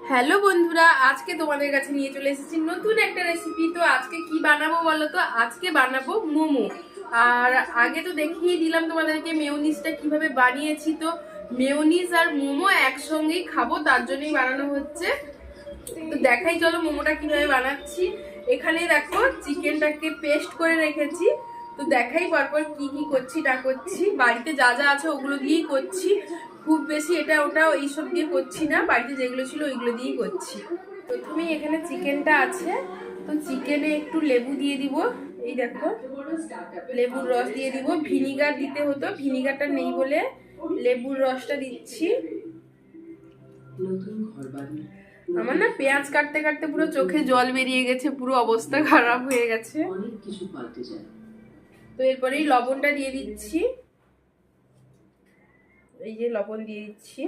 Hello বন্ধুরা, আজকে তোমাদের কাছে নিয়ে চলে এসেছি নতুন একটা রেসিপি। তো আজকে কি বানাবো বলো তো? আজকে বানাবো মোমো। আর আগে তো দেখিয়ে দিলাম তোমাদেরকে মেয়োনিজটা কিভাবে বানিয়েছি। তো মেয়োনিজ আর মোমো একসঙ্গেই খাবো, তার জন্যই বানানো হচ্ছে। তো দেখাই চলো মোমোটা কিভাবে বানাচ্ছি। এখানে দেখো চিকেনটাকে পেস্ট করে রেখেছি। তো দেখাই পরপর কি কি করছি না করছি। বাড়িতে যা যা আছে ওগুলো দিয়েই করছি, খুব বেশি এটা ওটা এইসব দিয়ে করছি না। বাড়িতে যেগুলো ছিল ওইগুলো দিয়েই করছি। প্রথমেই এখানে চিকেনটা আছে, তো চিকেনে একটু লেবু দিয়ে দিব। এই দেখো লেবুর রস দিয়ে দিব। ভিনিগার দিতে হতো, ভিনিগারটা নেই বলে লেবুর রসটা দিচ্ছি। আমার না পেঁয়াজ কাটতে কাটতে পুরো চোখে জল বেরিয়ে গেছে, পুরো অবস্থা খারাপ হয়ে গেছে। তো এরপরেই লবণটা দিয়ে দিচ্ছি। এই যে লবণ দিয়ে দিচ্ছি।